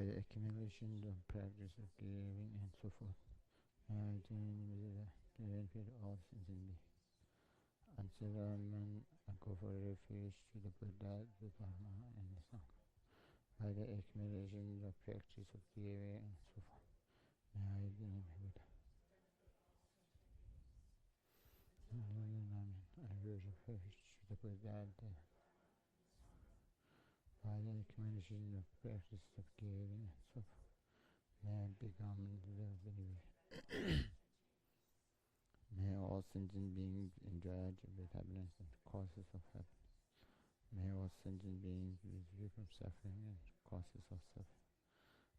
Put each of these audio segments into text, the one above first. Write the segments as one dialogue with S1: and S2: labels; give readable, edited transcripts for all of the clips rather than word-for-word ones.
S1: by the accumulation of practice of giving and so forth. I attain the benefit of all sentient beings. Until man go for refuge to the Buddha, the Dharma, and the Sangha. By the accumulation of practice of giving and so forth. May I attain the Buddha. I go for refuge to the Buddha, by the accumulation of practice of giving and so forth. May I become the believer. May all sentient beings enjoy with happiness and causes of happiness. May all sentient beings be free from suffering and causes of suffering.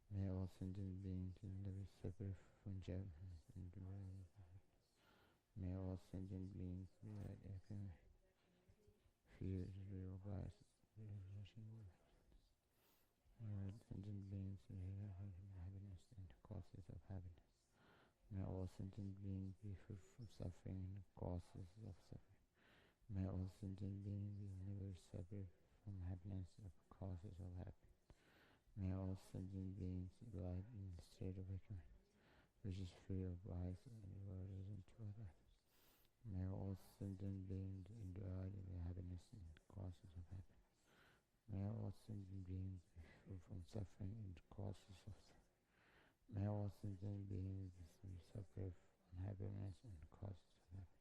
S1: May all sentient beings live separate from judgment and duality. May all sentient beings be like everything, fear, realize, realization. May all sentient beings live happiness and causes of happiness. May all sentient beings be free from suffering and causes of suffering. May all sentient beings be never separate from happiness and causes of happiness. May all sentient beings abide in the state of ignorance, which is free of vice and aversion to others. May all sentient beings enjoy the happiness and causes of happiness. May all sentient beings be free from suffering and causes of suffering. May all sentient beings be separate from happiness and causes of happiness.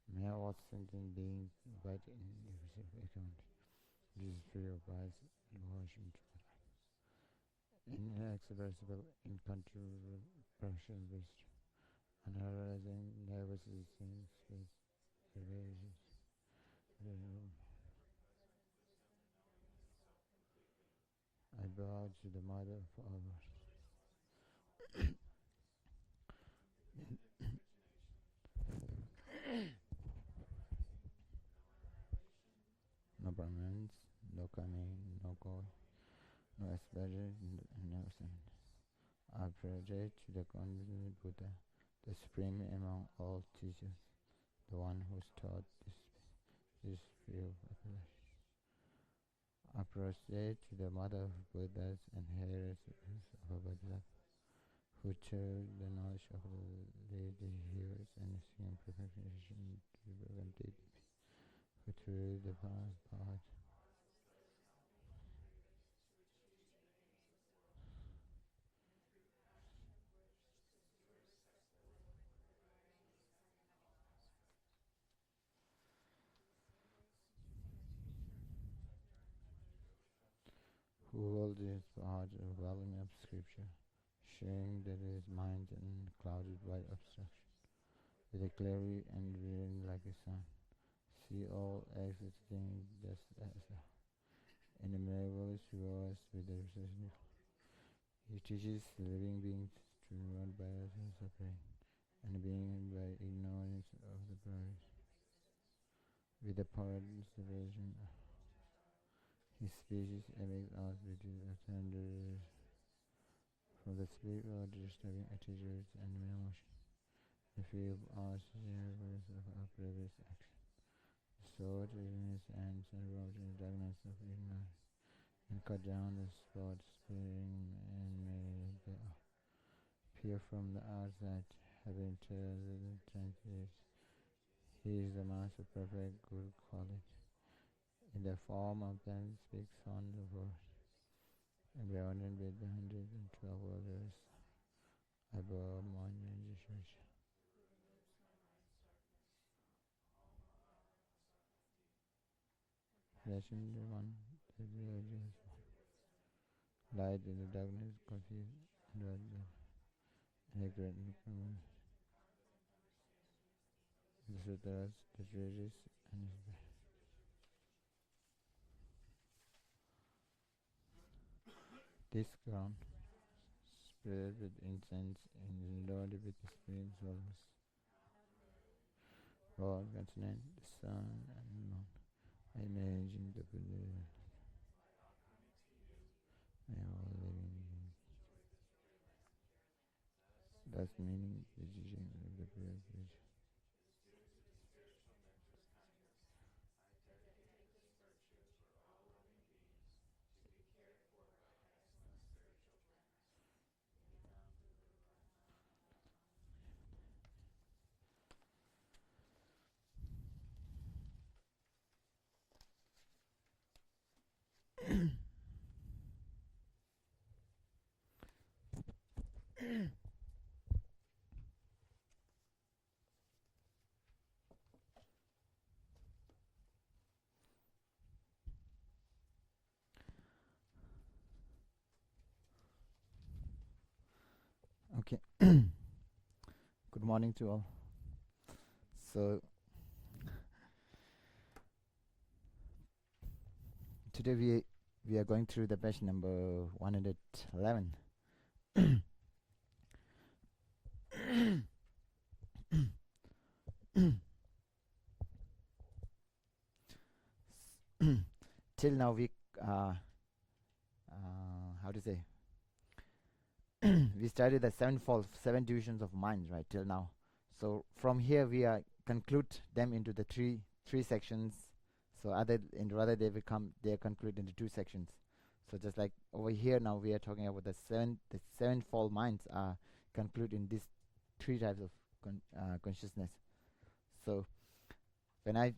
S1: May all sentient beings abide in the state of ignorance, which is free of vice and aversion to others. Inexpressible, incontrovertible wisdom, unarising diversity with religions. I bow to the Mother of all worlds. No Brahmins, no Kami, no God, no aspirator, no sin. I pray to the Convinced Buddha, the supreme among all teachers, the one who taught this field of life. I prostrate to the mother of Buddhas and heirs of Buddha, who taught the knowledge of the heroes and assumed perfection to prevent it, who through the path who holds his heart a volume of scripture, showing that his mind is unclouded by obstruction, with a clarity and brilliant like a sun. See all existing just as in a marvelous reverse with the precision. He teaches living beings to not by suffering, and being by ignorance of the priors. With the power of separation, his species makes us with his thunder from the spirit of disturbing attitudes and emotion. The fear of us is of our previous action. The sword is in his hands and wrought in the darkness of ignorance, and cut down the spot spring and made it appear from the outside, having turned the transit. He is the master of perfect good quality. In the form of that speaks on the word, embroidered with 112 orders above monument church. Blessing the one, the religious one. Light in the darkness, confused and great newcomer. The sutras, the treatises, and his bed. This ground, spread with incense and loaded with the spring souls, all continent, the sun and the moon. I imagine the Buddha. May all living beings. Thus meaning the teaching of the Buddha. Okay. Good morning to all. So today we are going through the page number 111. Till now we how to say we studied the seven divisions of mind, right, till now. So from here we conclude them into the three sections. So rather they are concluded into two sections. So just like over here now we are talking about the sevenfold minds are concluded in these three types of consciousness. So when I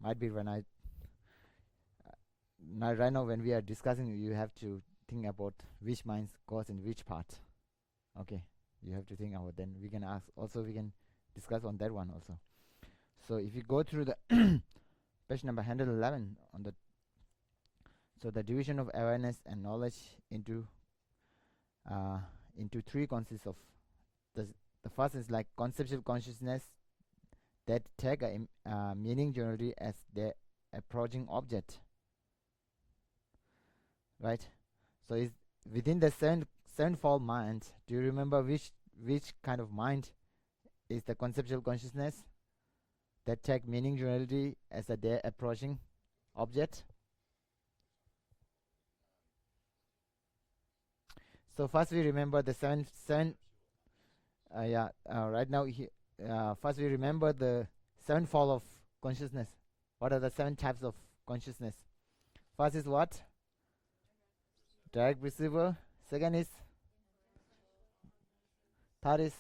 S1: might be when I now right now when we are discussing, you have to think about which minds goes in which part. Okay, you have to think about. Then we can discuss on that one also. So if you go through the page number 111 on the the division of awareness and knowledge into three consists of the first is like conceptual consciousness that take a meaning generally as the approaching object, right? So is within the sevenfold mind. Do you remember which kind of mind is the conceptual consciousness that take meaning generally as a their approaching object? So first we remember the right now first we remember the sevenfold of consciousness. What are the seven types of consciousness? First is what? Direct receiver. Second is, third is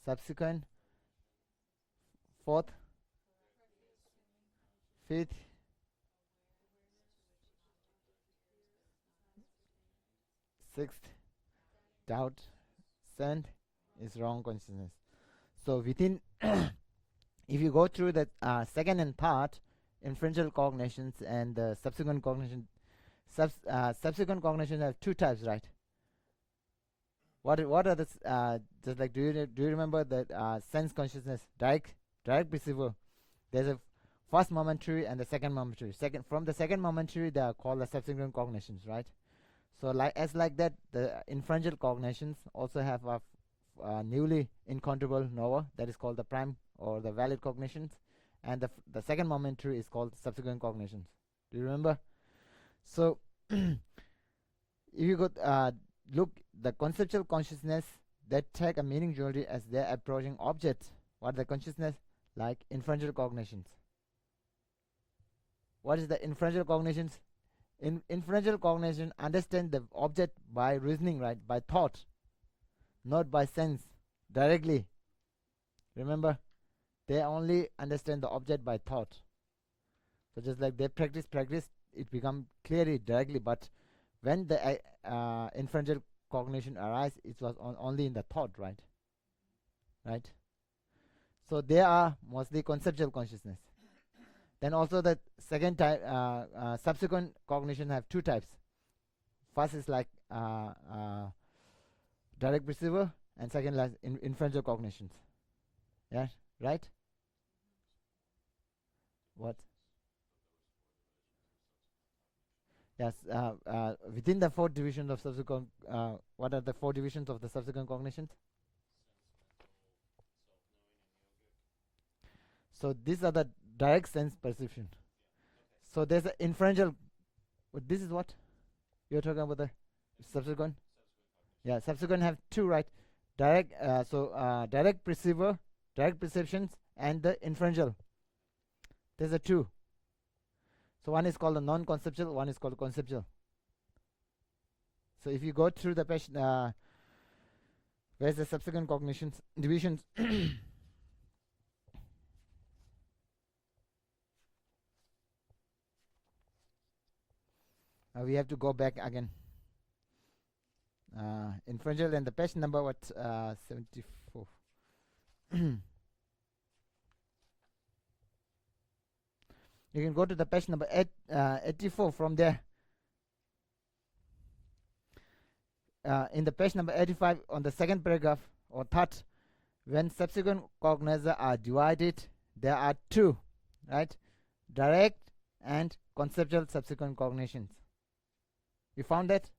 S1: subsequent. Fourth, fifth, sixth, doubt. Seventh is wrong consciousness. So within, if you go through the second and third, inferential cognitions and the subsequent cognition, subsequent cognitions have two types, right? What are the just like do you remember that sense consciousness, direct perceiver? There's a first momentary and the second momentary. From the second momentary they are called the subsequent cognitions, right? So like that, the inferential cognitions also have a newly encounterable knower that is called the prime or the valid cognitions, and the second momentary is called subsequent cognitions. Do you remember? So if you could look the conceptual consciousness that take a meaning generally as their approaching object, what the consciousness like inferential cognitions. What is the inferential cognitions? Inferential cognition understand the object by reasoning, right, by thought, not by sense directly. Remember, they only understand the object by thought. So just like they practice, it become clearly directly. But when the inferential cognition arises, it was only in the thought, right? Right. So they are mostly conceptual consciousness. Then also the second type, subsequent cognition have two types. First is like direct perceiver, and second like inferential cognitions. Yeah, right? What? Yes, within the four divisions of subsequent, what are the four divisions of the subsequent cognitions? So these are the direct sense perception. So there's an inferential. This is what you're talking about, the subsequent. Yeah, subsequent have two, right? Direct. Direct perceiver, direct perceptions, and the inferential. There's a two. So one is called the non-conceptual, one is called conceptual. So if you go through the page, where's the subsequent cognitions divisions? We have to go back again. Inferential, and the page number what 74. You can go to the page number 84 from there. In the page number 85 on the second paragraph or third, when subsequent cognizers are divided, there are two, right? Direct and conceptual subsequent cognitions. You found that?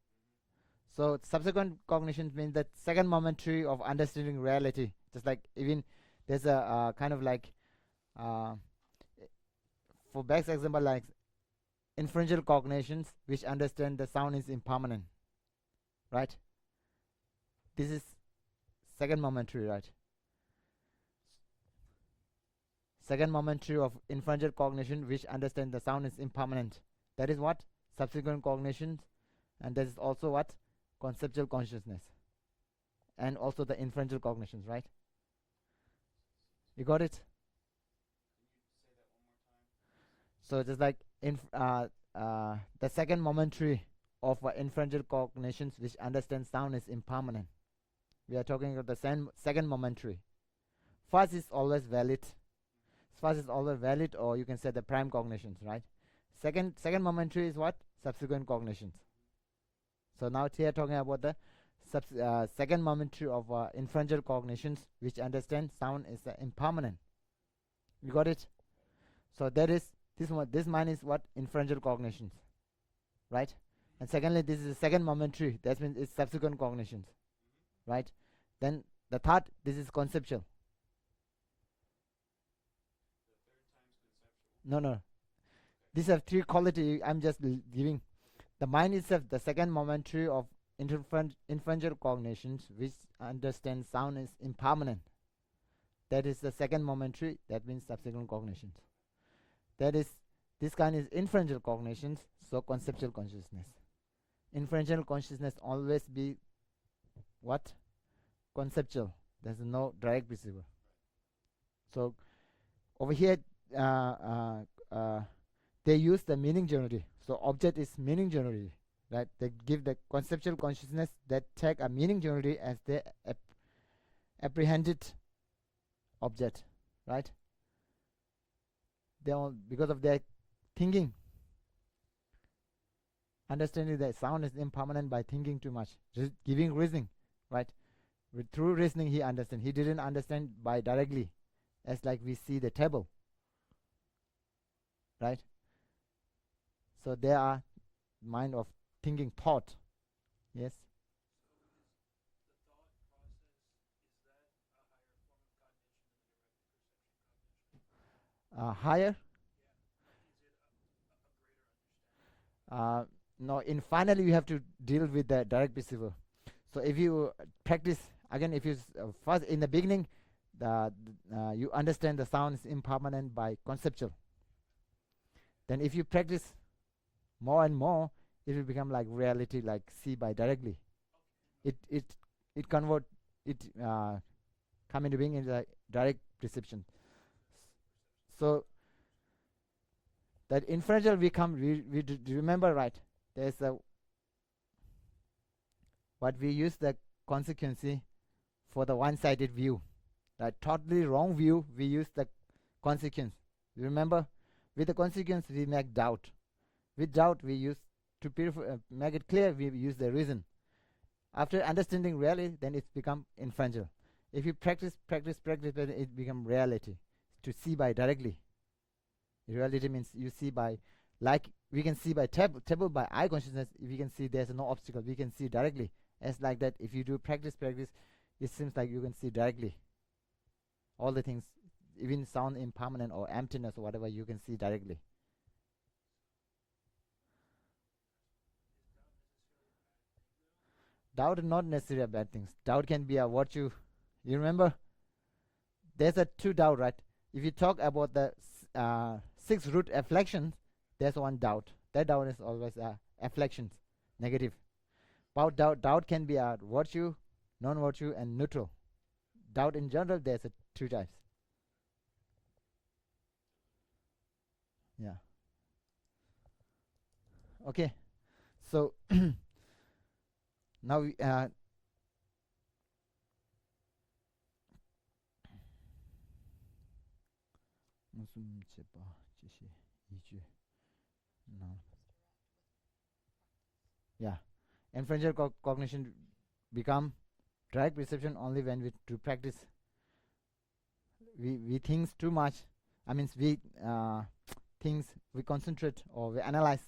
S1: So subsequent cognitions means that second momentary of understanding reality. Just like even there's a kind of like for best example, like inferential cognitions which understand the sound is impermanent, right? This is second momentary, right? Second momentary of inferential cognition which understand the sound is impermanent. That is what? Subsequent cognitions, and that is also what? Conceptual consciousness, and also the inferential cognitions, right? You got it? So just like the second momentary of inferential cognitions which understand sound is impermanent. We are talking about the second momentary. First is always valid. First is always valid, or you can say the prime cognitions, right? Second momentary is what? Subsequent cognitions. So now here talking about the second momentary of inferential cognitions which understand sound is impermanent. You got it? So that is this mind is what? Inferential cognitions, right? And secondly, this is the second momentary. That means it's subsequent cognitions, right? Then the third, this is conceptual. No. These have three quality. I'm just giving. The mind itself, the second momentary of inferential cognitions which understand sound is impermanent. That is the second momentary. That means subsequent cognitions. That is, this kind is inferential cognitions, so conceptual consciousness. Inferential consciousness always be what? Conceptual. There's no direct receiver. So over here they use the meaning generally. So object is meaning generally, right? They give the conceptual consciousness that take a meaning generally as the apprehended object, right? They all, because of their thinking, understanding that sound is impermanent by thinking too much, just giving reasoning, right? Through reasoning he understand. He didn't understand by directly, as like we see the table, right? So they are mind of thinking, thought. Yes. Higher. No, in finally you have to deal with the direct perceiver. So if you practice again, if you first in the beginning, you understand the sound is impermanent by conceptual. Then if you practice more and more, it will become like reality, like see by directly. It convert it come into being in the direct perception. So that inferential we remember, right? There's a what we use the consequency for the one-sided view. That totally wrong view, we use the consequence. You remember? With the consequence we make doubt. With doubt we use to make it clear, we use the reason. After understanding reality, then it's become inferential. If you practice, then it become reality. To see by directly. Reality means you see by, like we can see by table by eye consciousness. If we can see there's no obstacle, we can see directly. As like that, if you do practice, it seems like you can see directly. All the things, even sound impermanent or emptiness or whatever, you can see directly. Doubt is not necessarily a bad thing. Doubt can be a virtue. You remember? There's a two doubt, right? If you talk about the 6 root afflictions, there's one doubt. That doubt is always afflictions, negative. About doubt can be a virtue, non-virtue, and neutral. Doubt in general, there's two types. Yeah. Okay. So Now 무슨 제바 지시 이주 no yeah inferential cognition become direct perception only when we do practice. We think too much. I mean we things we concentrate or we analyze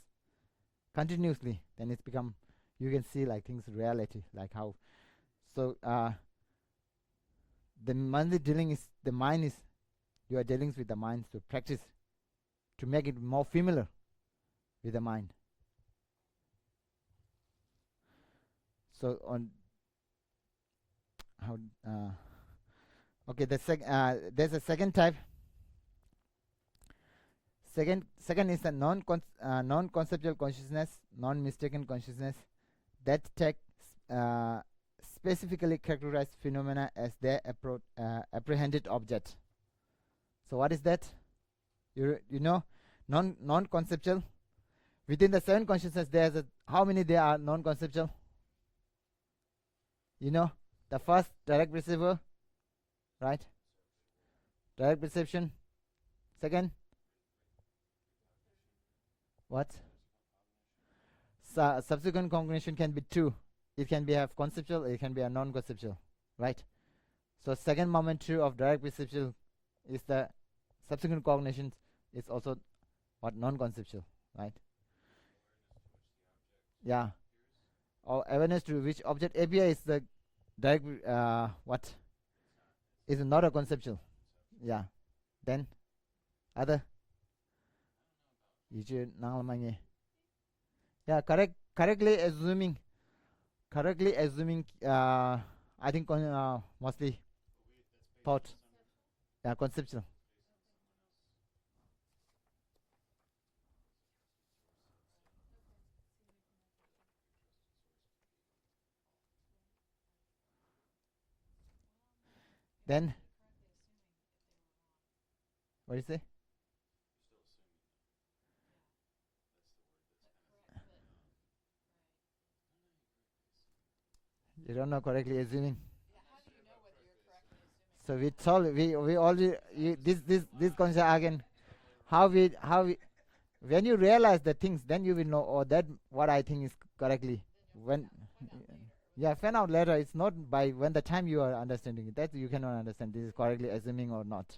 S1: continuously, then it's become, you can see like things reality, like how. So the monthly dealing is the mind is, you are dealing with the mind to practice to make it more familiar with the mind. So on how okay, there's a second type. Second is the non-conceptual consciousness, non-mistaken consciousness, that take specifically characterized phenomena as their apprehended object. So what is that? You know, non-conceptual. Within the 7 consciousness, there's how many there are non-conceptual? You know, the first direct receiver, right? Direct perception. Second, what? Subsequent cognition can be 2. It can be have conceptual, it can be a non-conceptual, right? So second moment 2 of direct perception is the subsequent cognition is also what, non-conceptual, right? Yeah. Or awareness to which object appear is the direct what is not a conceptual. Yeah. Then other. Yeah, correctly assuming I think mostly thought. Yeah, conceptual. Then what do you say? You don't know correctly assuming. So we told we already this concept again. How we when you realize the things, then you will know, oh, that what I think is correctly. When yeah, find out later. It's not by when the time you are understanding it that you cannot understand this is correctly assuming or not.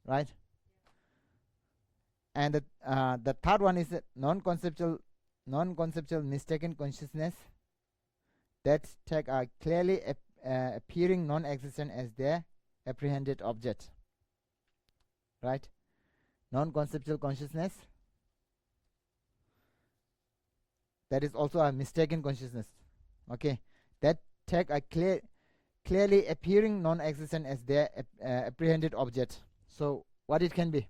S1: Right? And the third one is non-conceptual mistaken consciousness, that take are clearly appearing non-existent as their apprehended object. Right? Non-conceptual consciousness, that is also a mistaken consciousness. Okay, that take a clearly appearing non-existent as their apprehended object. So what it can be?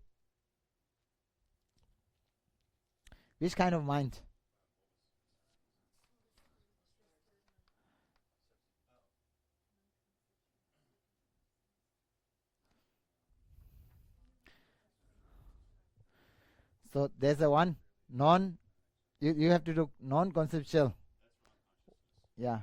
S1: Which kind of mind? So there's a one you have to do non-conceptual. Yeah.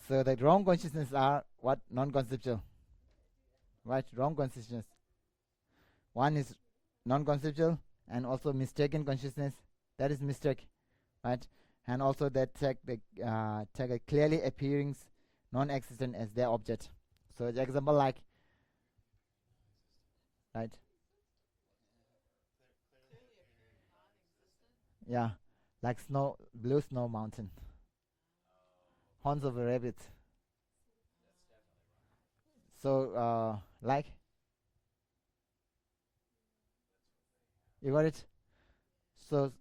S1: So the wrong consciousness are what? Non-conceptual. Right? Wrong consciousness. One is non-conceptual and also mistaken consciousness. That is mistake. Right? And also that take a clearly appearing non-existent as their object. So the example like, right? Yeah, like blue snow mountain, horns of a rabbit. So like, you got it. So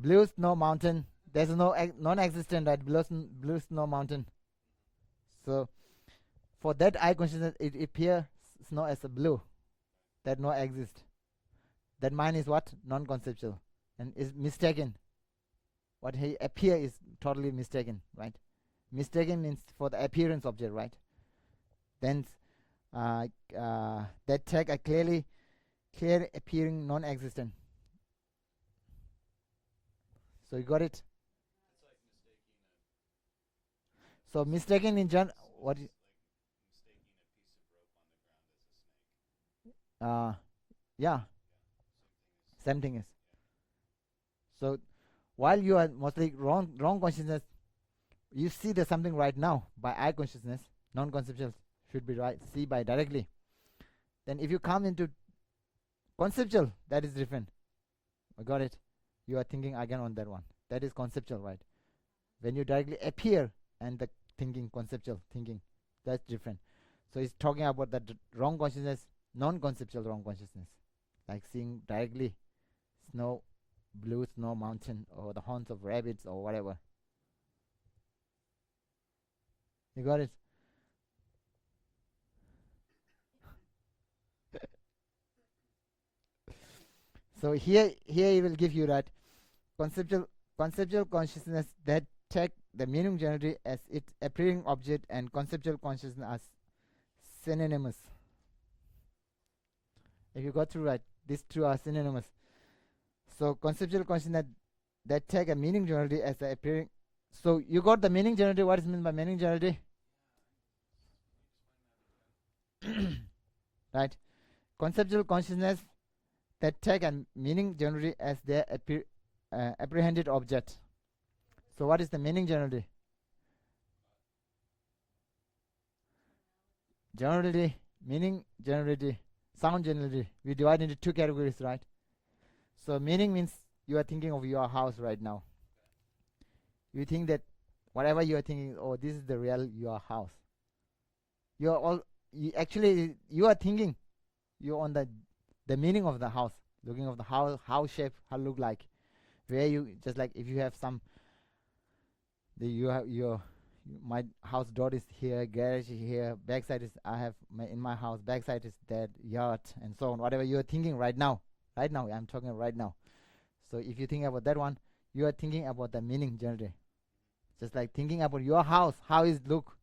S1: blue snow mountain. There's no non-existent, right? Blue snow mountain. So for that eye consciousness, it appears snow as a blue, that no exist. that mind is what? Non-conceptual. And is mistaken. What he appear is totally mistaken, right? Mistaken means for the appearance object, right? Then that take a clear appearing non-existent. So you got it? So mistaken in general, what? Yeah, same thing is. So while you are mostly wrong consciousness, you see there's something right now by eye consciousness, non-conceptual should be right, see by directly. Then if you come into conceptual, that is different. I got it. You are thinking again on that one. That is conceptual, right? When you directly appear and the thinking, conceptual thinking, that's different. So it's talking about that wrong consciousness, non-conceptual wrong consciousness, like seeing directly snow, blue snow mountain, or the horns of rabbits, or whatever. You got it? So here he will give you that conceptual consciousness that take the meaning generally as its appearing object, and conceptual consciousness as synonymous. If you go through right, these two are synonymous. So conceptual consciousness that take a meaning generally as the appearing. So you got the meaning generally. What is meant by meaning generally? Right. Conceptual consciousness that take a meaning generally as their apprehended object. So what is the meaning generally? Generally, meaning generally, sound generally. We divide into two categories, right? So meaning means you are thinking of your house right now. You think that whatever you are thinking, oh, this is the real your house. You are all actually you are thinking. You're on the meaning of the house, looking of the house shape, how look like, where you just like if you have some. You have my house door is here, garage is here, backside is I have in my house, backside is that yard, and so on. Whatever you are thinking right now, I'm talking right now. So if you think about that one, you are thinking about the meaning generally. Just like thinking about your house, how is look.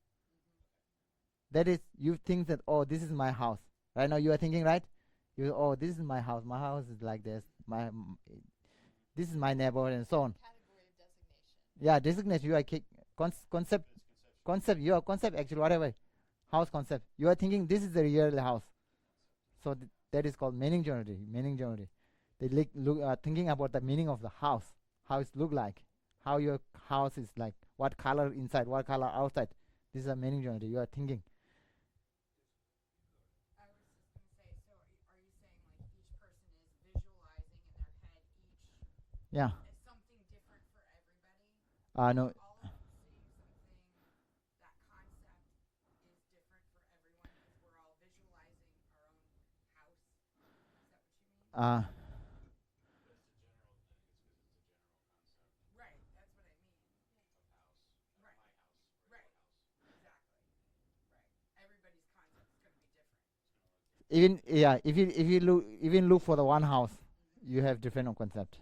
S1: That is, you think that, oh, this is my house. Right now you are thinking, right? Oh, this is my house. My house is like this. This is my neighborhood, and so on. Yeah, designation. You are concept. Your concept actually whatever house concept. You are thinking this is the real house. So that is called meaning generally. They thinking about the meaning of the house, how it look like, how your house is like, what color inside, what color outside. This is a meaning generally. You are thinking. Yeah. No. Uh, even yeah, if you look for the one house, you have different concept.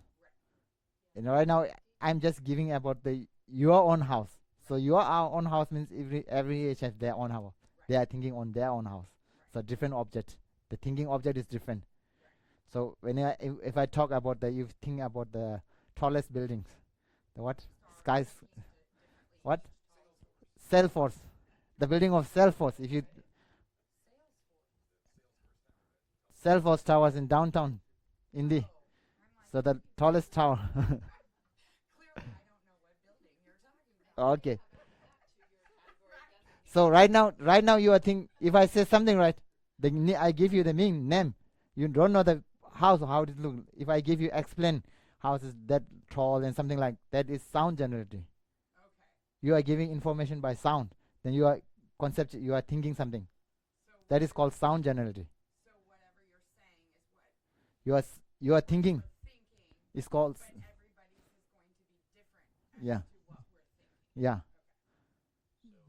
S1: You know, right now I'm just giving about your own house. So your own house means every age has their own house. They are thinking on their own house. So different object. The thinking object is different. So when if I talk about you think about the tallest buildings, the what skies, what Salesforce, the building of Salesforce. If you Salesforce towers in downtown Indy, so the tallest tower. Okay. So right now you are thinking. If I say something right, I give you the name. You don't know the house how it look. If I give you explain house is that tall and something like that is sound generally. You are giving information by sound. Then you are concept. You are thinking something. That is called sound generally. You are thinking. It's called. Yeah. Yeah.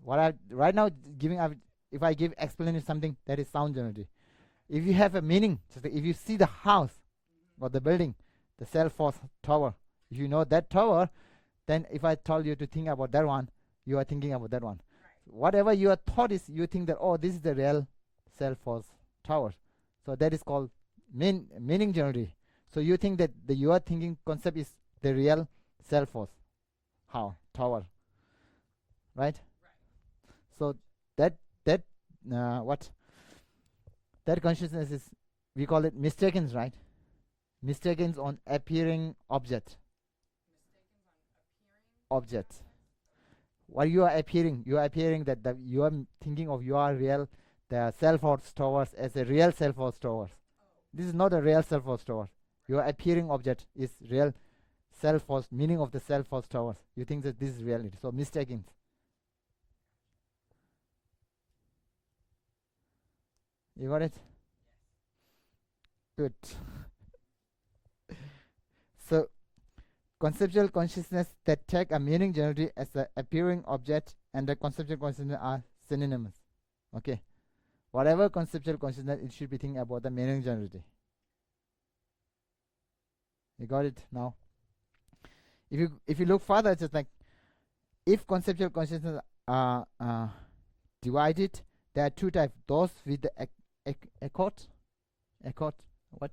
S1: What I right now giving up. If I give explanation something, that is sound generally. If you have a meaning, just like if you see the house, or the building, the Salesforce tower. If you know that tower, then if I told you to think about that one, you are thinking about that one. Whatever your thought is, you think that, oh, this is the real Salesforce tower. So that is called meaning generally. So you think that your thinking concept is the real Salesforce tower, right? So that what that consciousness is, we call it mistaken, right? Mistaken on appearing object. What you are appearing, that you are thinking of your real, the Salesforce towers as a real Salesforce towers. This is not a real Salesforce tower. Your appearing object is real Salesforce, meaning of the Salesforce towers. You think that this is reality. So mistaken. You got it? Good. So conceptual consciousness that take a meaning generally as the appearing object and the conceptual consciousness are synonymous. Okay. Whatever conceptual consciousness, it should be thinking about the meaning generally. You got it now? If you look further, it's just like, if conceptual consciousness are divided, there are two types. Those with the accord, what?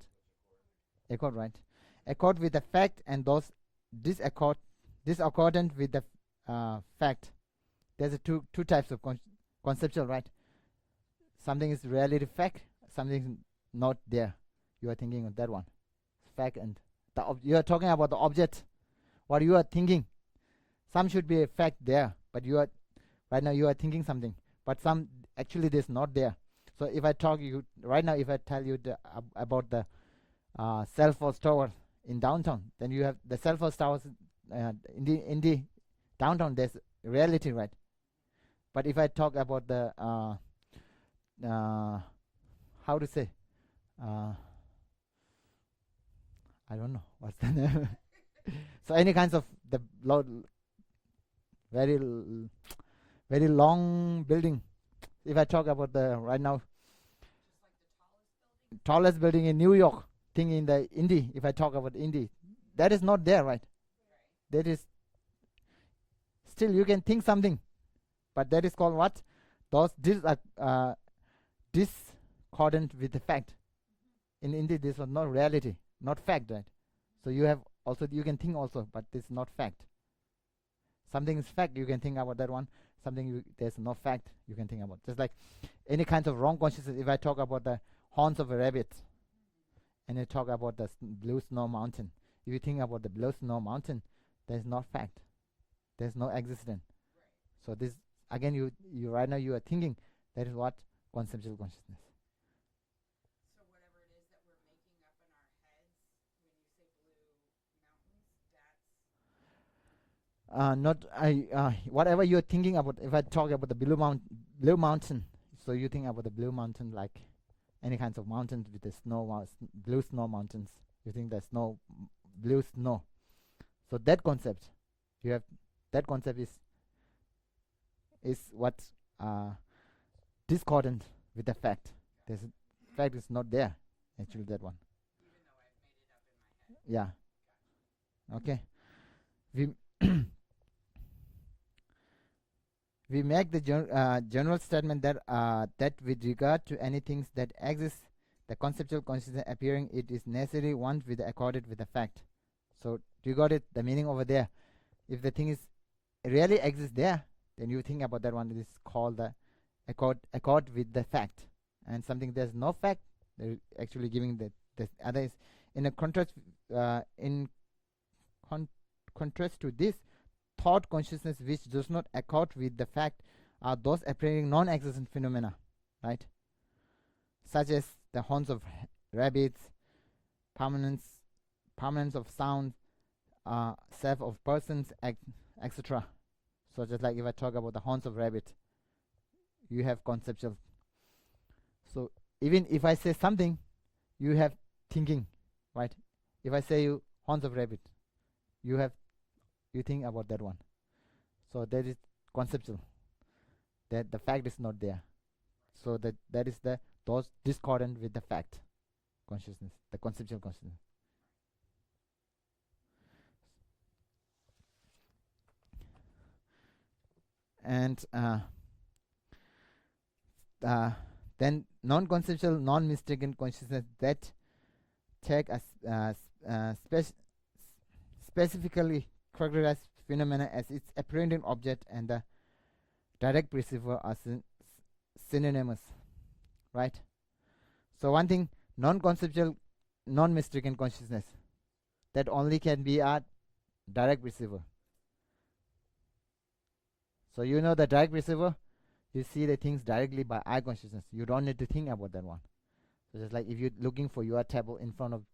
S1: Accord, right? Accord with the fact, and those discordant with the fact. There's a two types of conceptual, right? Something is reality fact, something is not there. You are thinking of that one, fact, and you are talking about the object. What you are thinking, some should be a fact there, but you are right now you are thinking something, but some actually there's not there. So if I talk you right now, if I tell you about the Salesforce tower in downtown, then you have the Salesforce towers in the downtown. There's reality, right? But if I talk about the how to say, I don't know what's the name. So any kinds of the very long building. If I talk about the right now tallest building in New York, thing in the Indy. If I talk about Indy, that is not there, right? That is still you can think something, but that is called what? Those discordant with the fact. In Indy, this was not reality, not fact, right? So you have also you can think also, but this is not fact. Something is fact, you can think about that one. Something there's no fact, you can think about. Just like any kind of wrong consciousness. If I talk about the horns of a rabbit, and you talk about the blue snow mountain, if you think about the blue snow mountain, there's no fact, there's no existence. So this again, you right now you are thinking. That is what conceptual consciousness.
S2: So whatever it is that we're making up in our heads when you say blue mountains, that's
S1: whatever you're thinking about. If I talk about the blue mountain, so you think about the blue mountain like any kinds of mountains with the snow, blue snow mountains. You think the snow, blue snow. So that concept, you have that concept is what discordant with the fact. There's fact is not there actually, that one.
S2: even though I've made it up in my head.
S1: Yeah. Okay. We make the general statement that that with regard to any things that exist, the conceptual consciousness appearing, it is necessarily one with accorded with the fact. So you got it, the meaning over there. If the thing is really exists there, then you think about that one. It is called the accord with the fact. And something there's no fact, they're actually giving the other is in a contrast contrast to this, thought consciousness which does not accord with the fact are those appearing non-existent phenomena, right? Such as the horns of rabbits, permanence of sound, self of persons, etc. So just like if I talk about the horns of rabbit, you have conceptual. So even if I say something, you have thinking, right? If I say you horns of rabbit, you think about that one. So that is conceptual. That the fact is not there. So that is those discordant with the fact consciousness, the conceptual consciousness. And then non-conceptual, non-mistaken consciousness that take a specifically characterized phenomena as its apparent object and the direct perceiver are synonymous, right? So one thing, non-conceptual, non-mistaken consciousness that only can be a direct perceiver. So you know the direct perceiver, you see the things directly by eye consciousness. You don't need to think about that one. So just like if you're looking for your table in front of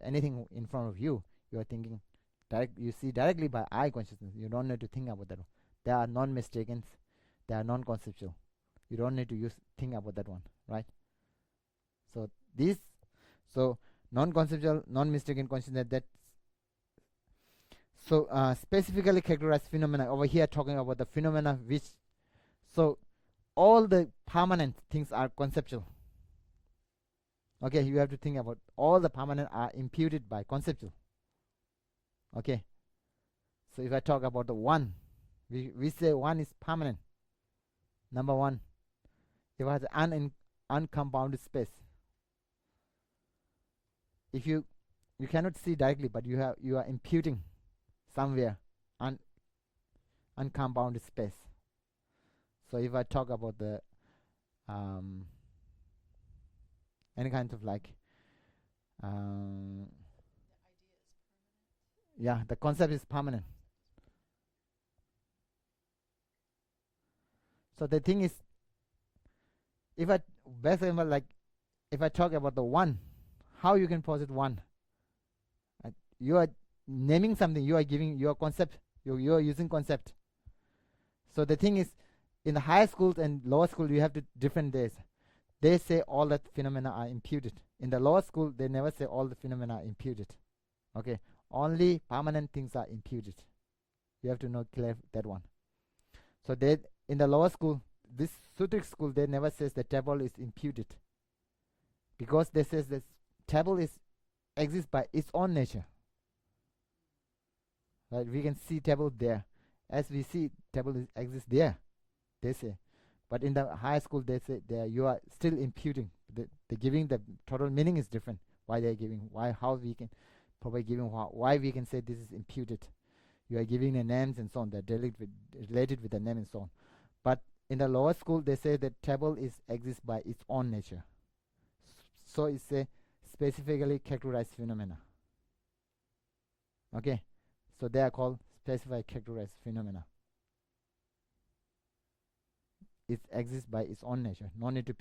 S1: anything in front of you, you are thinking direct. You see directly by eye consciousness. You don't need to think about that one. They are non-mistaken. They are non-conceptual. You don't need to think about that one, right? So non-conceptual, non-mistaken consciousness that specifically characterized phenomena. Over here talking about the phenomena which, so all the permanent things are conceptual. Okay, you have to think about all the permanent are imputed by conceptual. Okay, so if I talk about the one, we say one is permanent. Number one, if it has uncompounded space. If you cannot see directly, but you are imputing somewhere uncompounded space. So if I talk about the any kind of like yeah, the concept is permanent. So the thing is, if I best example, like if I talk about the one, how you can posit one? You are naming something. You are giving your concept. You are using concept. So the thing is, in the higher schools and lower school, you have to different days. They say all that phenomena are imputed. In the lower school, they never say all the phenomena are imputed. Okay, only permanent things are imputed. You have to know clear that one. So they in the lower school, this Sutric school, they never says the table is imputed, because they says this table exists by its own nature. Right, we can see table there, as we see table exists there. They say, but in the high school they say there you are still imputing. The giving the total meaning is different. Why they are giving? Why? How we can probably giving? Why we can say this is imputed? You are giving the names and so on. They're related with the name and so on. But in the lower school they say that table exists by its own nature. So it's a specifically characterized phenomena. Okay, so they are called specified characterized phenomena. It exists by its own nature. No need to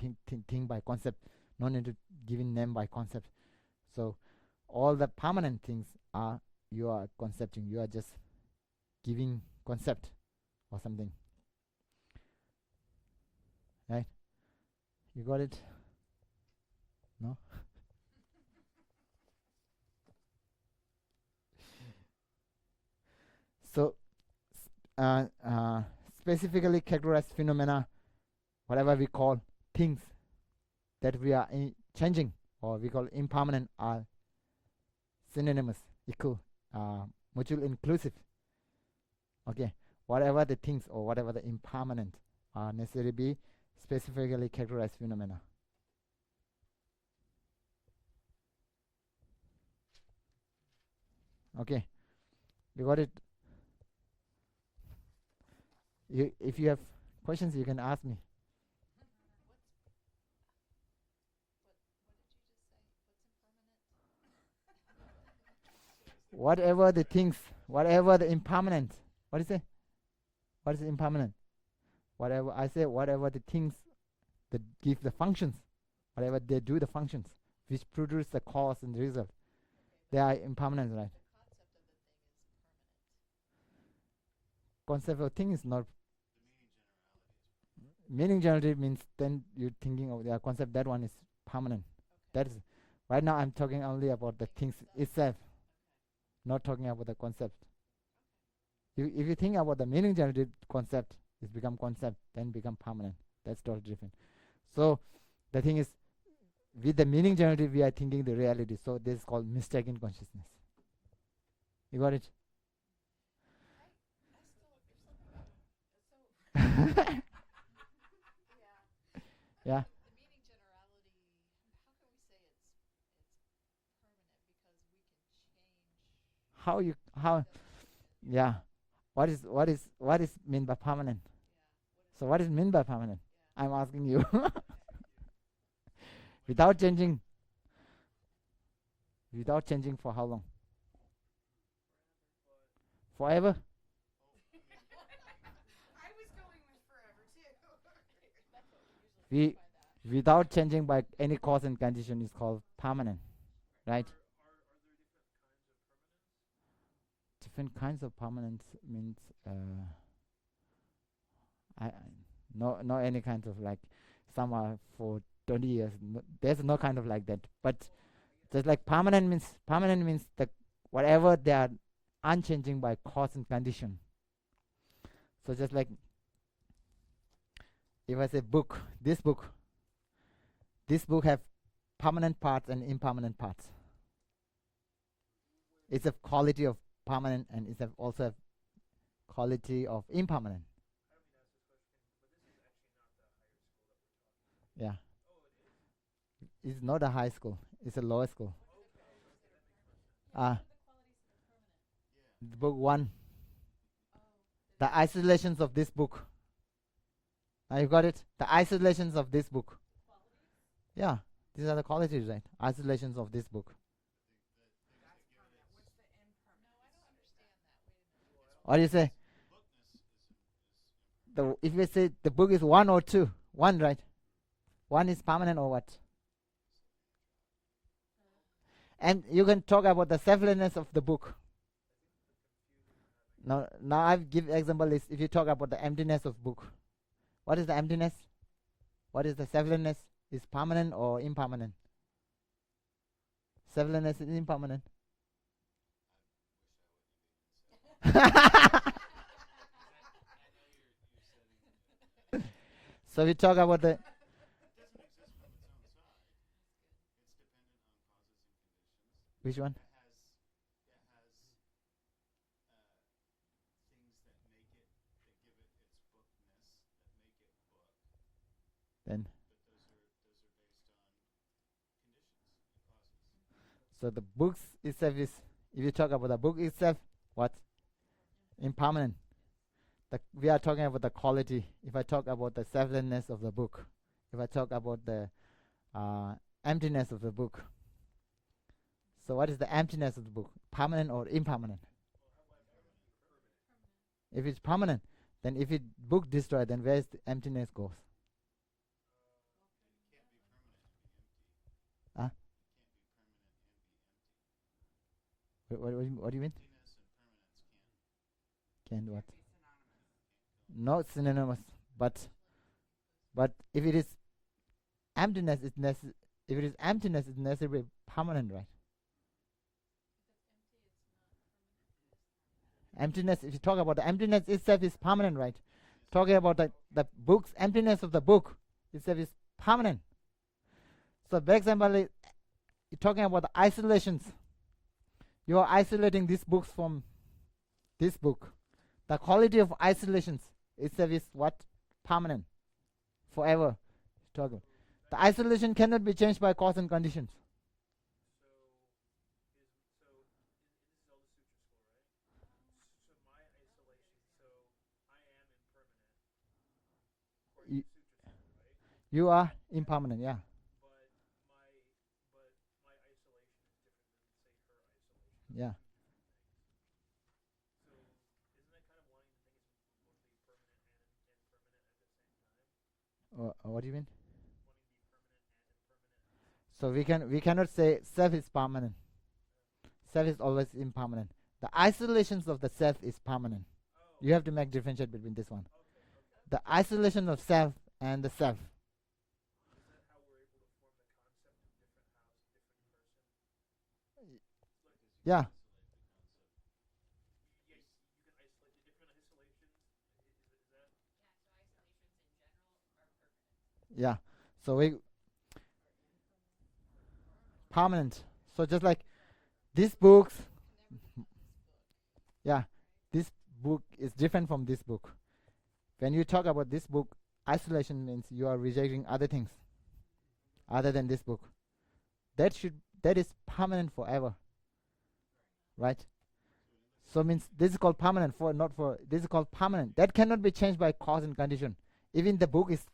S1: think by concept. No need to giving name by concept. So all the permanent things are you are concepting. You are just giving concept or something. Right? You got it? No? So specifically characterized phenomena, whatever we call things that we are changing or we call impermanent, are synonymous, equal, mutual inclusive. Okay, whatever the things or whatever the impermanent are necessarily be specifically characterized phenomena. Okay, you got it? If you have questions, you can ask me. Whatever the things, whatever the impermanent. What is it? What is impermanent? Whatever I say, whatever the things that give the functions, whatever they do the functions, which produce the cause and the result, they are impermanent, right? Concept of thing is not. Meaning generality means then you're thinking of the concept. That one is permanent. That is right now. I'm talking only about the things itself, not talking about the concept. If you think about the meaning generated concept, it's become concept, then become permanent. That's totally different. So the thing is, with the meaning generated, we are thinking the reality. So this is called mistaken consciousness. You got it?
S2: So
S1: Yeah.
S3: The meaning generality, how can we say it's permanent because we can change
S1: How you how?
S3: the
S1: Yeah. What is mean by permanent? So what is mean by permanent? I'm asking you. Without changing. Without changing for how long? Forever?
S2: I was going with forever too.
S3: that's what we usually
S1: We without changing by any cause and condition is called permanent, right? Different kinds of permanence means I no any kind of like some are for 20 years. No, there's no kind of like that. But just like permanent means that whatever they are unchanging by cause and condition. So just like if I say book, this book have permanent parts and impermanent parts. It's a quality of permanent and it's also a quality of impermanent. Yeah. It's not a high school. It's a lower school. Uh, the book one. The isolations of this book. You got it? The isolations of this book. Yeah. These are the qualities, right? Isolations of this book. What do you say? If you say the book is one or two, one, right? One is permanent or what? And you can talk about the selflessness of the book. Now I've give example is if you talk about the emptiness of book. What is the emptiness? What is the selflessness? Is permanent or impermanent? Selflessness is impermanent. So we talk about the which one? Then so the books itself is if you talk about the book itself, what? Impermanent. We are talking about the quality. If I talk about the selflessness of the book, if I talk about the emptiness of the book. So what is the emptiness of the book? Permanent or impermanent? If it's permanent, then if it book destroyed, then where is the emptiness goes? Huh? What do you mean? Can what? Not synonymous, but if it is emptiness, it's if it is emptiness, it's necessarily permanent, right? Emptiness. If you talk about the emptiness itself, is permanent, right? Talking about the book's emptiness of the book itself is permanent. So, for example, you're talking about the isolations. You are isolating these books from this book. The quality of isolations itself is what? Permanent. Forever. The isolation cannot be changed by cause and conditions. You are impermanent, yeah. Yeah. What do you mean? So we cannot say self is permanent. Self is always impermanent. The isolations of the self is permanent. You have to make differentiate between this one. The isolation of self and the self. Yeah. Yeah. So we permanent. So just like these books, yeah, this book is different from this book. when you talk about this book, isolation means you are rejecting other things other than this book. That is permanent forever, right? So means this is called permanent for not for this is called permanent. That cannot be changed by cause and condition. Even the book is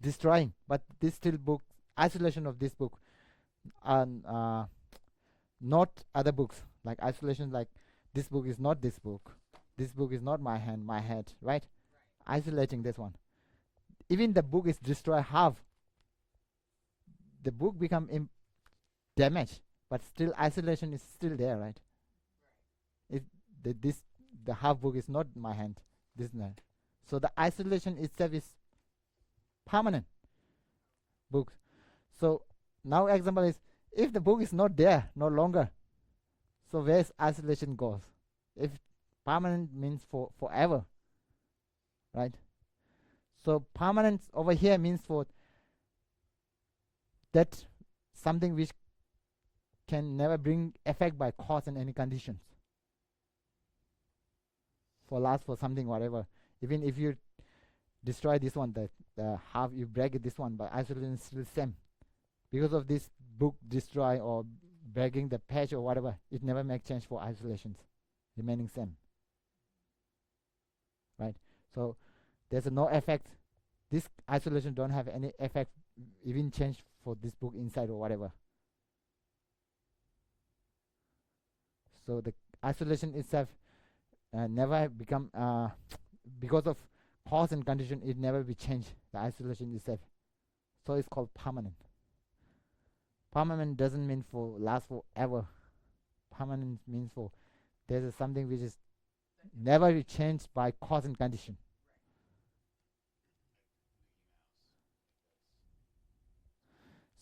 S1: destroying, but this still book isolation of this book and not other books like isolation like this book is not this book. This book is not my head, right? Isolating this one. Even the book is destroyed half. The book become damaged, but still isolation is still there, right? It the half book is not my hand. This is not. So the isolation itself is permanent book. So now example is if the book is not there no longer, so where's isolation goes? If permanent means for forever, right? So permanence over here means for that something which can never bring effect by cause and any conditions. For last for something whatever. Even if you destroy this one, the half you break this one, but isolation is still same. Because of this book destroy or breaking the patch or whatever, it never make change for isolations, remaining same. Right? So there's no effect. This isolation don't have any effect, even change for this book inside or whatever. So the isolation itself never become because of cause and condition. It never be changed. The isolation itself. So it's called permanent. Permanent doesn't mean for last forever. Permanent means for there's something which is never be changed by cause and condition.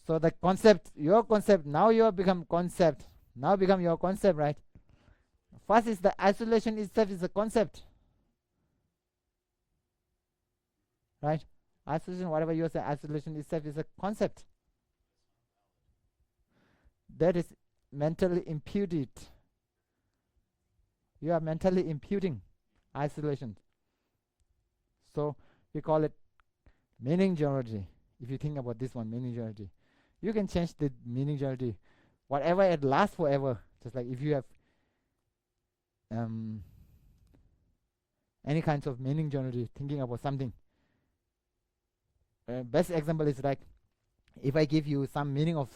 S1: So the concept, your concept, now you have become concept. Now become your concept, right? First is the isolation itself is a concept. Right? Isolation, whatever you say, isolation itself is a concept. That is mentally imputed. You are mentally imputing isolation. So we call it meaning generality. If you think about this one, meaning generality, you can change the meaning generality. Whatever it lasts forever. Just like if you have any kinds of meaning generality, thinking about something. Best example is like if I give you some meaning of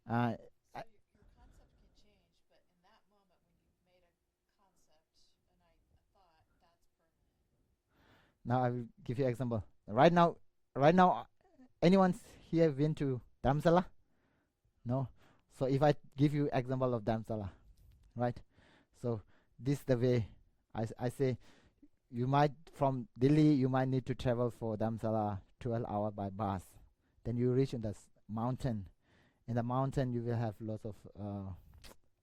S3: So your concept can change, but in that moment when you made a concept, a thought, that's permanent.
S1: now I will give you example. Right now, anyone here been to Dharamsala? No. So if I give you example of Dharamsala, right? So this the way I say you might from Delhi you might need to travel for Dharamsala 12 hours by bus. Then you reach in the mountain. In the mountain you will have lots of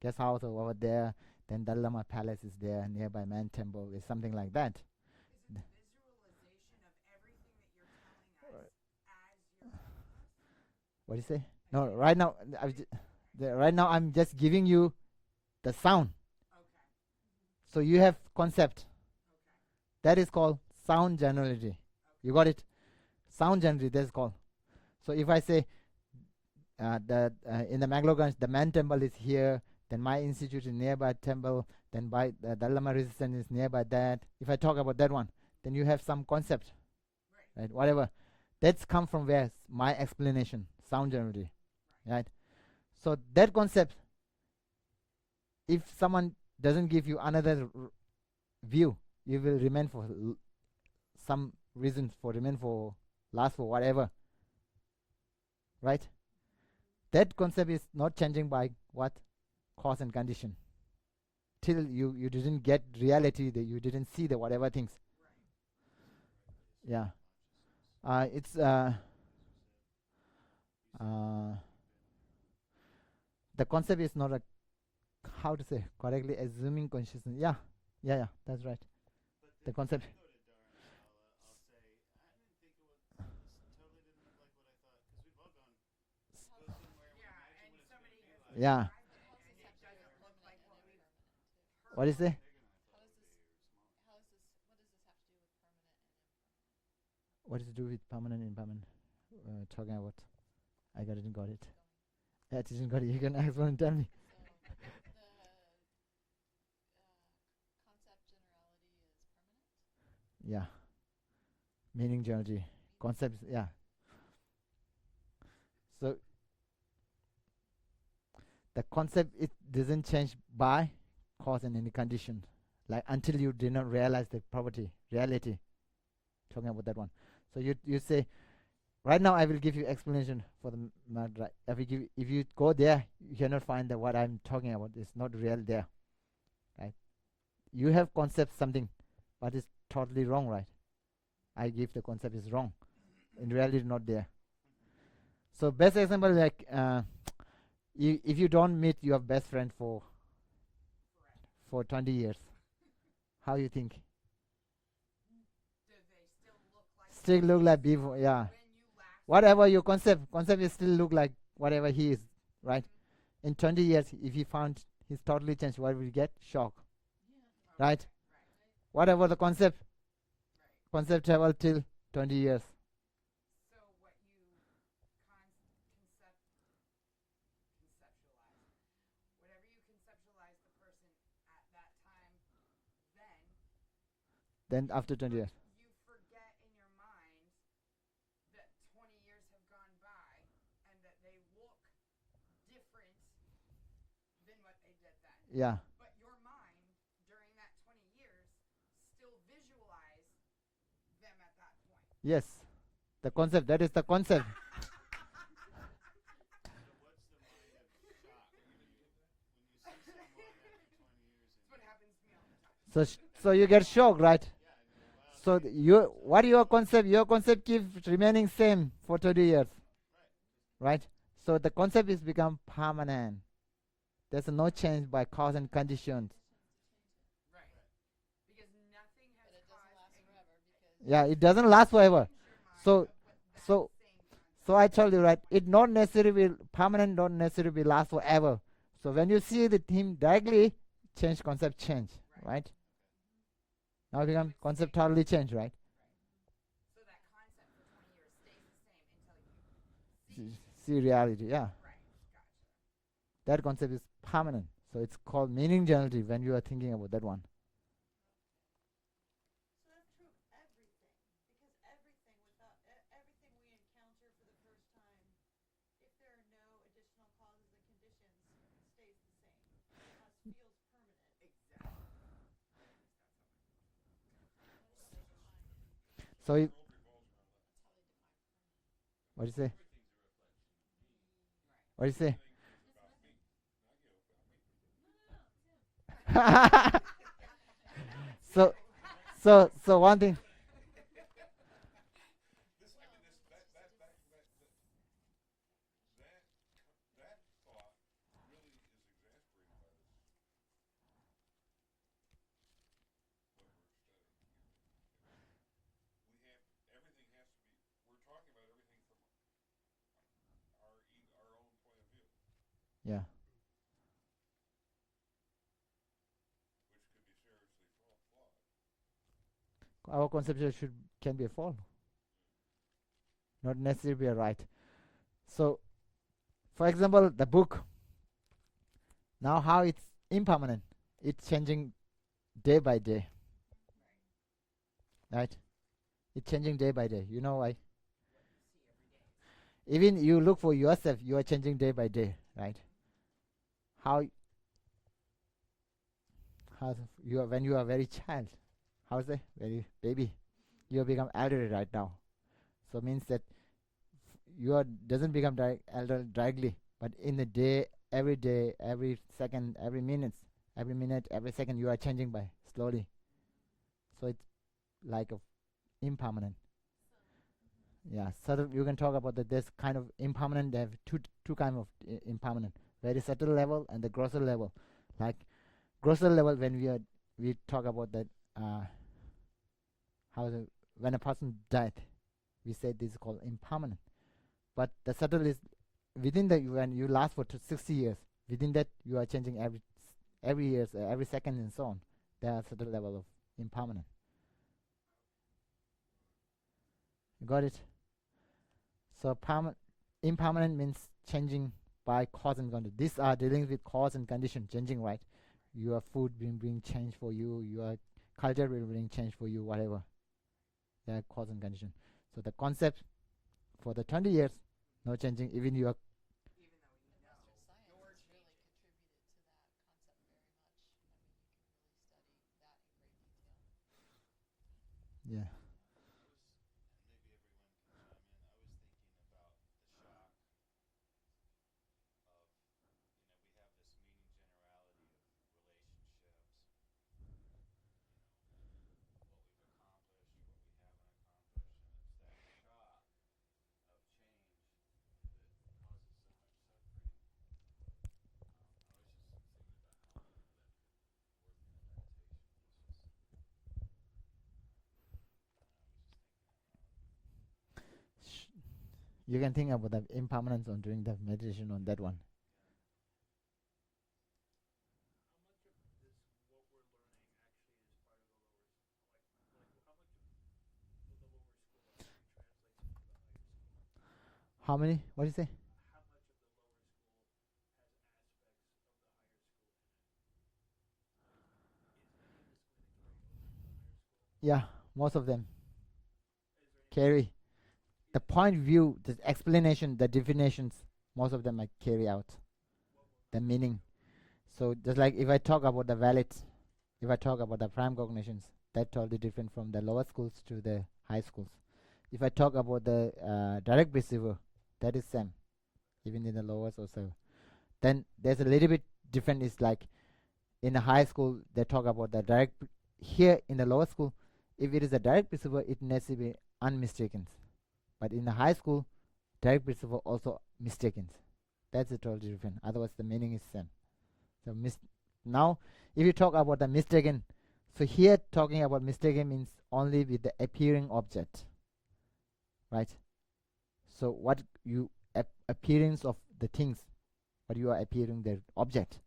S1: guest house over there. Then Dalai Lama Palace is there nearby Man Temple. It's something like that.
S2: Is it the visualization of everything that you're telling us as you're telling us?
S1: What do you say? No, right now right now I'm just giving you the sound.
S2: Okay.
S1: So you have concept.
S2: Okay.
S1: That is called sound generality. You got it? Sound generality, that's called. So if I say that in the Magloganj, the Man Temple is here, then my institute is nearby temple, then by the Dalai Lama resistance is nearby that. If I talk about that one, then you have some concept. Right? Whatever. That's come from where? My explanation. Sound generality. Right? So that concept, if someone doesn't give you another view, you will remain for some reason for remain for last for whatever. Right? That concept is not changing by what? Cause and condition. Till you didn't get reality, that you didn't see the whatever things. Yeah. It's the concept is not a how to say correctly assuming consciousness. Yeah, that's right. The concept. Yeah. What is it?
S3: How does this? What does this have to do with permanent
S1: What is to do with permanent, impermanent? Talking about. I didn't got it. I didn't got it. You can explain. Tell me.
S3: So the concept generality is permanent.
S1: Yeah. Meaning generality. Concepts. Yeah. So the concept, it doesn't change by cause and any condition, like until you did not realize the property reality. Talking about that one. So you say, right now I will give you explanation for the matter. If you go there, you cannot find that what I'm talking about is not real there, right? You have concept something, but it's totally wrong, right? I give the concept is wrong, in reality not there. So best example, like if you don't meet your best friend for 20 years, how you think?
S2: Do they still look like
S1: Still look like before, yeah.
S2: when you last
S1: Whatever your concept is still look like whatever he is, right? In 20 years, if he found he's totally changed, what will you get? Shock,
S3: Yeah.
S1: right? Whatever the concept travel till 20 years.
S2: So what you conceptualize, whatever you conceptualize the person at that time,
S1: Then after 20 years.
S2: you forget in your mind that 20 years have gone by and that they look different than what they did then.
S1: Yeah.
S2: But your mind, during that 20 years, still visualize them at that point.
S1: Yes. The concept, that is the concept.
S2: That's what happens to me all the time.
S1: So you get shocked, right? So your concept keeps remaining same for 20 years, right? So the concept is become permanent. There's no change by cause and conditions.
S2: Right. Because nothing has
S3: But it doesn't
S2: caused
S3: last
S2: any
S3: forever because
S1: Yeah, it doesn't last forever.
S2: change your mind
S1: So-
S2: of what that
S1: so-
S2: same concept
S1: So I told you, right? It not necessarily will permanent, not necessarily will last forever. So when you see the theme directly, change concept change, right? Now become concept totally change, right?
S2: So that concept for 20 years stays the same until you
S1: See reality, yeah.
S2: right. Gotcha.
S1: That concept is permanent. So it's called meaning generality when you are thinking about that one.
S3: So that's true of everything, because everything without everything we encounter for the first time, if there are no additional causes and conditions, stays the same. Thus feels permanent.
S2: Exactly.
S1: So if,
S3: That's how they define permanent.
S1: what do you say?
S2: Right.
S1: What do you say? So one thing. Yeah. Our conception can be a fault, not necessarily be a right. So, for example, the book. Now, how it's impermanent, it's changing day by day, right? It's changing day by day. You know why? Even you look for yourself, you are changing day by day, right? How you are when you are very child, how's it? Very baby, you have become elderly right now. So means that you are doesn't become elder directly, but in the day, every second, every minute, every second, you are changing by slowly. So it's like a impermanent. Yeah, subtle. You can talk about that. This kind of impermanent. They have two kind of impermanent. Very subtle level and the grosser level. Like grosser level, when we talk about that, when a person died, we say this is called impermanent. But the subtle is within that, when you last for 60 years. Within that, you are changing every year, every second, and so on. There are subtle level of impermanent. You got it? So impermanent means changing by cause and condition. These are dealing with cause and condition changing, right? Your food being changed for you, your culture will bring change for you, whatever. They are cause and condition. So the concept for the 20 years, no changing, even your yeah. You can think about the impermanence on doing the meditation on that one. How many? What do you say? Yeah, most of them carry the point view, the explanation, the definitions. Most of them I carry out the meaning. So just like if I talk about the valid, if I talk about the prime cognitions, that's totally different from the lower schools to the high schools. If I talk about the direct perceiver, that is same, even in the lowest also. Then there's a little bit different. Is like in the high school they talk about the direct. Here in the lower school, if it is a direct perceiver, it needs to be unmistaken. But in the high school, direct perceiver also mistaken. That's totally different. Otherwise, the meaning is same. So now, if you talk about the mistaken, so here talking about mistaken means only with the appearing object, right? So what you appearance of the things, what you are appearing the object.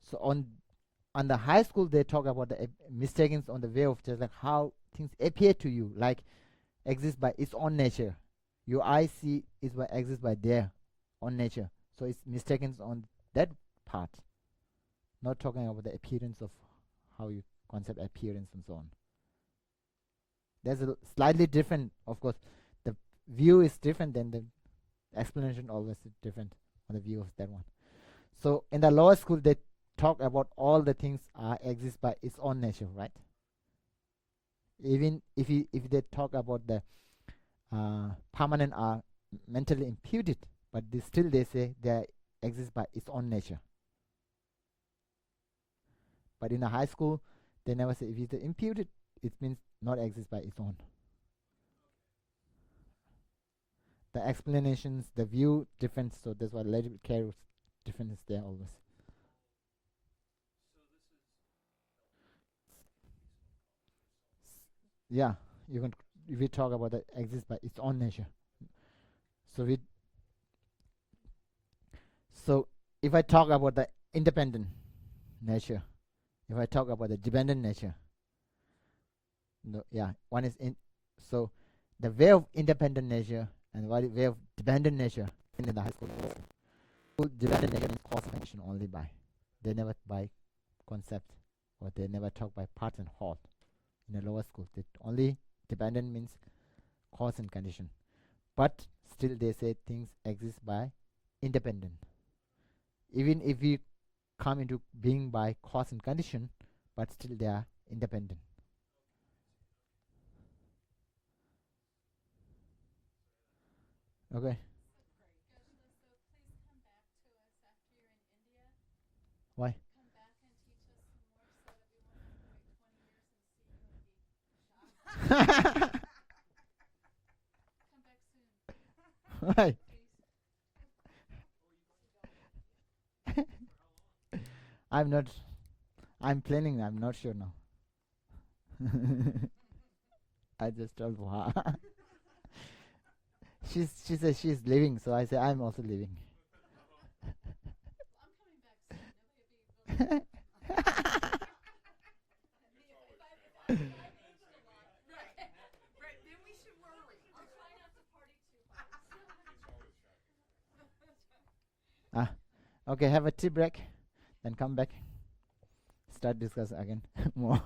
S1: So on the high school they talk about the mistakings on the way of just like how things appear to you, like exist by its own nature. Your eye see is by exist by their own nature. So it's mistaken on that part. Not talking about the appearance of how you concept appearance and so on. There's a slightly different, of course. The view is different than the explanation always is different on the view of that one. So in the lower school they talk about all the things exist by its own nature, right? Even if they talk about the permanent are mentally imputed, but still they say they exist by its own nature. But in a high school, they never say if it's imputed, it means not exist by its own. The explanations, the view different, so that's why little carries difference there always. Yeah, you can if we talk about that exist by its own nature. So so if I talk about the independent nature, if I talk about the dependent nature, no, yeah, one is in. So the way of independent nature and what way of dependent nature in the high school. Dependent nature means cause and action only by. They never by concept, or they never talk by part and whole. In the lower school, they only dependent means cause and condition. But still, they say things exist by independent. Even if we come into being by cause and condition, but still they are independent. Okay. Why? Why? I'm not. I'm planning. I'm not sure now. I just told her. She says she's leaving, so I say I'm also leaving.
S2: Right. Then we should worry.
S1: Ah, okay, have a tea break, then come back, start discuss again more.